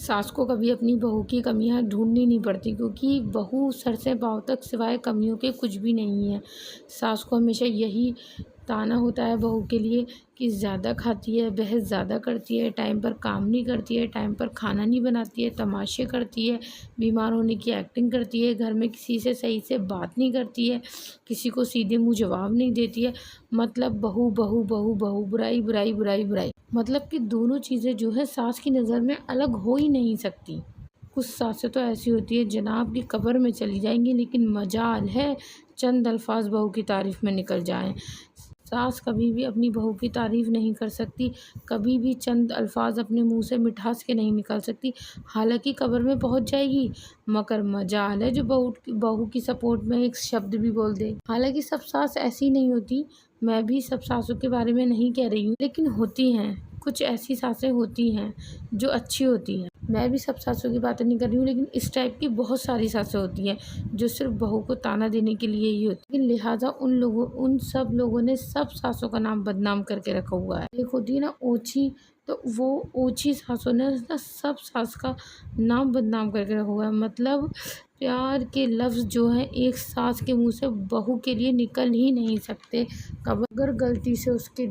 सास को कभी अपनी बहू की कमियां ढूंढनी नहीं पड़ती, क्योंकि बहू सर से पाँव तक सिवाय कमियों के कुछ भी नहीं है। सास को हमेशा यही ताना होता है बहू के लिए कि ज़्यादा खाती है, बहस ज़्यादा करती है, टाइम पर काम नहीं करती है, टाइम पर खाना नहीं बनाती है, तमाशे करती है, बीमार होने की एक्टिंग करती है, घर में किसी से सही से बात नहीं करती है, किसी को सीधे मुँह जवाब नहीं देती है। मतलब बहू बहू बहू बहू, बुराई बुराई बुराई बुराई। मतलब कि दोनों चीज़ें जो है सास की नज़र में अलग हो ही नहीं सकती। कुछ सासें तो ऐसी होती है जनाब की कब्र में चली जाएंगी, लेकिन मजाल है चंद अल्फाज बहू की तारीफ़ में निकल जाएं। सास कभी भी अपनी बहू की तारीफ़ नहीं कर सकती, कभी भी चंद अल्फाज अपने मुंह से मिठास के नहीं निकाल सकती। हालांकि कब्र में पहुंच जाएगी, मगर मजाल है जो बहू की सपोर्ट में एक शब्द भी बोल दे। हालांकि सब सास ऐसी नहीं होती, मैं भी सब सासों के बारे में नहीं कह रही हूँ, लेकिन होती हैं कुछ ऐसी सासें होती हैं जो अच्छी होती हैं। मैं भी सब सासों की बातें नहीं कर रही हूँ, लेकिन इस टाइप की बहुत सारी सासें होती हैं जो सिर्फ बहू को ताना देने के लिए ही होती है। लिहाजा उन सब लोगों ने सब सासों का नाम बदनाम करके रखा हुआ है। एक होती है ना ओछी, तो वो ओछी सासों ने ना सब सास का नाम बदनाम करके रखा हुआ है। मतलब प्यार के लफ्ज़ जो हैं एक सास के मुंह से बहू के लिए निकल ही नहीं सकते। अगर गलती से उसके